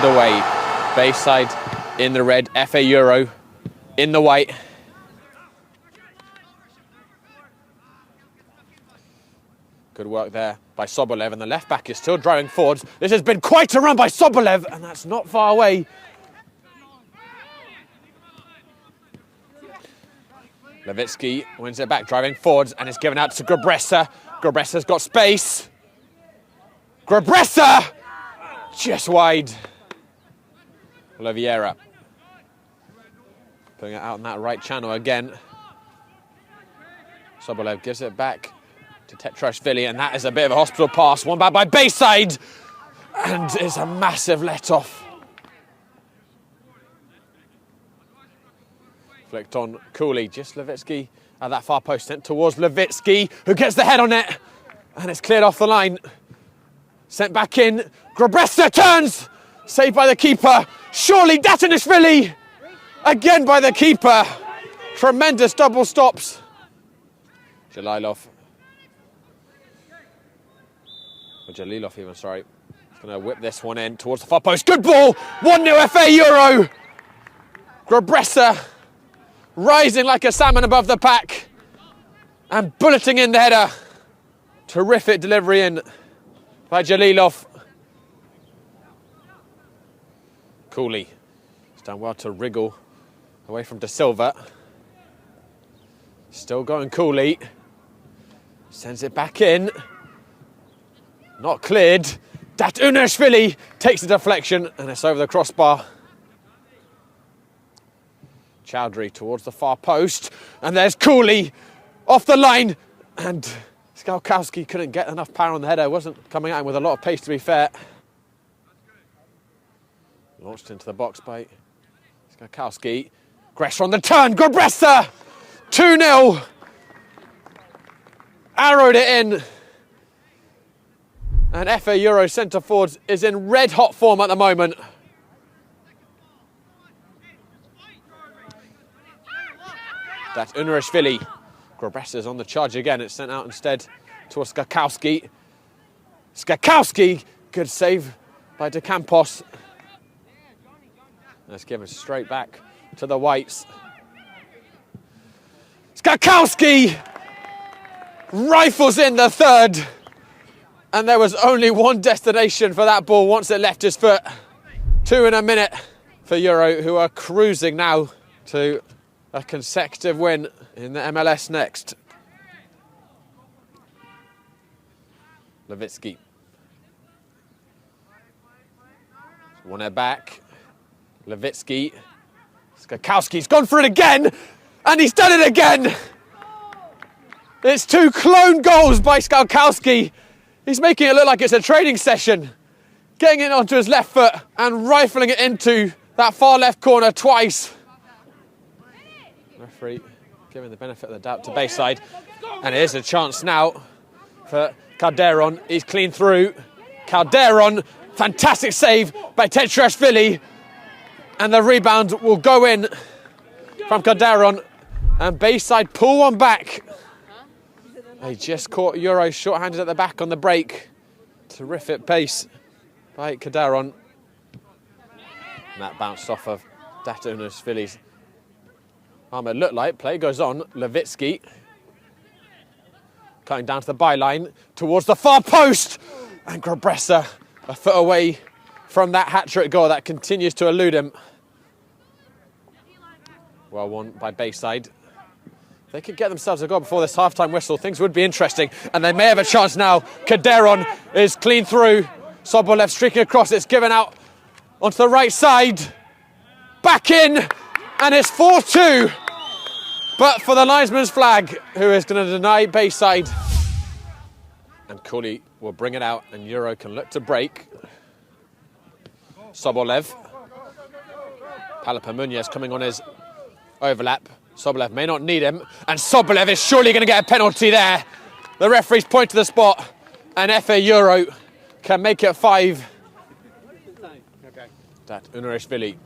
underway. Bayside in the red, FA Euro in the white. Good work there by Sobolev, and the left back is still driving forwards. This has been quite a run by Sobolev, and that's not far away. Levitsky wins it back, driving forwards, and it's given out to Grabressa. Grabresa's got space. Grabressa! Just wide. Oliveira. Putting it out in that right channel again. Sobolev gives it back to Tetrashvili, and that is a bit of a hospital pass. One back by Bayside, and it's a massive let-off. Flicked on Cooley, just Levitsky at that far post, sent towards Levitsky, who gets the head on it, and it's cleared off the line. Sent back in, Grabressa turns, saved by the keeper. Surely Datanishvili, again by the keeper. Tremendous double stops. Jalilov even, sorry. He's going to whip this one in towards the far post. Good ball! 1-0 FA Euro! Grabressa rising like a salmon above the pack and bulleting in the header. Terrific delivery in by Jalilov. Cooley has done well to wriggle away from De Silva. Still going Cooley. Sends it back in. Not cleared. Datanishvili takes the deflection, and it's over the crossbar. Chowdhury towards the far post, and there's Cooley off the line, and Skalkowski couldn't get enough power on the header. Wasn't coming at him with a lot of pace, to be fair. Launched into the box by Skalkowski. Gress on the turn. Grabressa 2-0. Arrowed it in. And FA Euro centre forwards is in red hot form at the moment. That's Unarishvili. Grabressa's on the charge again. It's sent out instead towards Skakowski. Skakowski, good save by De Campos. Let's give it straight back to the Whites. Skakowski rifles in the third. And there was only one destination for that ball once it left his foot. 2 in a minute for Euro, who are cruising now to a consecutive win in the MLS next. Levitsky. Won it back. Levitsky. Skakowski's gone for it again, and he's done it again. It's 2 clone goals by Skalkowski. He's making it look like it's a training session. Getting it onto his left foot and rifling it into that far left corner twice. Referee giving the benefit of the doubt to Bayside. And here's a chance now for Calderon. He's clean through. Calderon, fantastic save by Tetrashvili. And the rebound will go in from Calderon. And Bayside pull one back. They just caught Euro short-handed at the back on the break. Terrific pace by Calderon. And that bounced off of Datanishvili's arm. It looked like play goes on. Levitsky cutting down to the byline towards the far post. And Grabressa a foot away from that hat-trick goal that continues to elude him. Well won by Bayside. If they could get themselves a goal before this half-time whistle, things would be interesting. And they may have a chance now. Calderon is clean through. Sobolev streaking across. It's given out onto the right side. Back in. And it's 4-2. But for the linesman's flag, who is going to deny Bayside. And Cooley will bring it out, and Euro can look to break. Sobolev. Palapa-Munoz coming on his overlap. Sobolev may not need him, and Sobolev is surely going to get a penalty there. The referees point to the spot, and FA Euro can make it 5. That Unarishvili.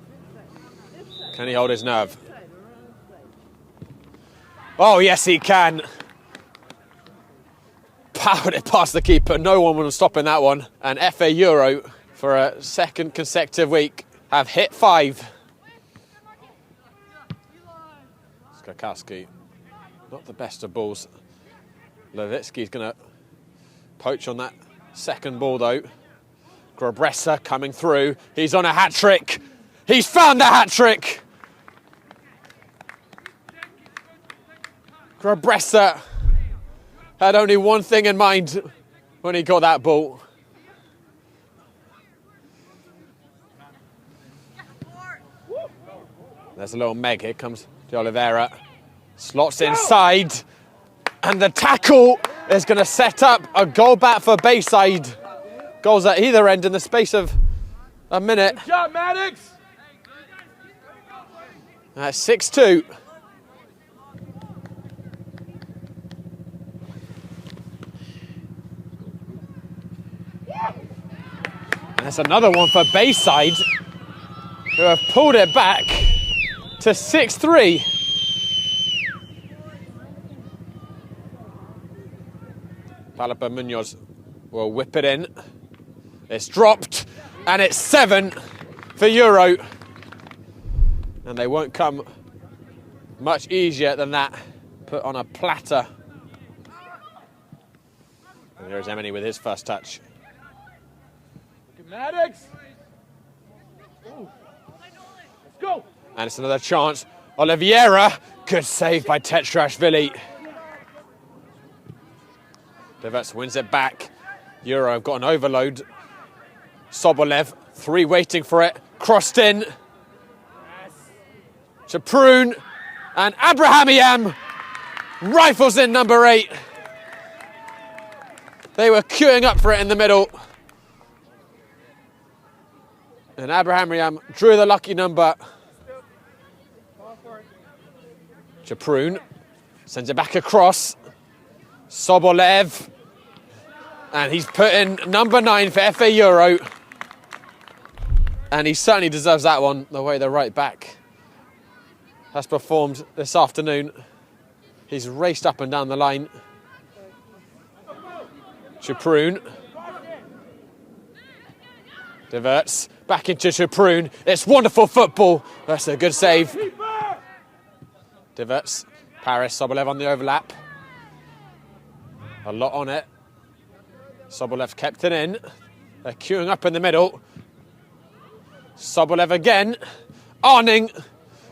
Can he hold his nerve? Oh, yes, he can. Powered it past the keeper. No one was stopping that one. And FA Euro for a second consecutive week have hit 5. Skakowski, not the best of balls. Lewicki's going to poach on that second ball though. Grabressa coming through. He's on a hat-trick. He's found the hat-trick. Grabressa had only one thing in mind when he got that ball. There's a little Meg. Here comes De Oliveira. Slots inside. And the tackle is going to set up a goal back for Bayside. Goals at either end in the space of a minute. Good job, Maddox. That's 6-2. And that's another one for Bayside, who have pulled it back to 6-3. Palapa Munoz will whip it in. It's dropped, and it's 7 for Euro. And they won't come much easier than that. Put on a platter. And there's Emily with his first touch. Good, Maddox. Ooh. Let's go. And it's another chance. Oliveira, good save by Tetrashvili. Deverts wins it back. Euro have got an overload. Sobolev, 3 waiting for it. Crossed in. Chaproon and Abrahamian rifles in number 8. They were queuing up for it in the middle. And Abrahamian drew the lucky number. Chaproon sends it back across. Sobolev. And he's put in number 9 for FA Euro. And he certainly deserves that one, the way the right back has performed this afternoon. He's raced up and down the line. Chaproon. Diverts back into Chaproon. It's wonderful football. That's a good save. Diverts. Paris, Sobolev on the overlap. A lot on it. Sobolev kept it in. They're queuing up in the middle. Sobolev again. Arning.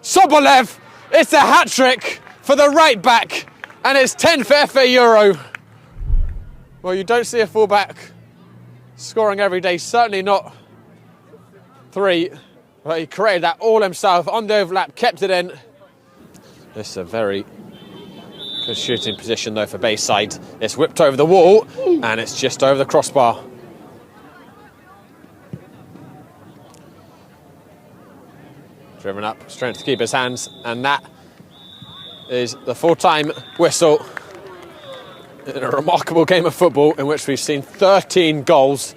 Sobolev. It's a hat-trick for the right back. And it's 10 for FA Euro. Well, you don't see a fullback scoring every day. Certainly not 3. But he created that all himself on the overlap. Kept it in. This is a very good shooting position though for Bayside. It's whipped over the wall and it's just over the crossbar. Driven up, strength to keep his hands, and that is the full-time whistle in a remarkable game of football in which we've seen 13 goals.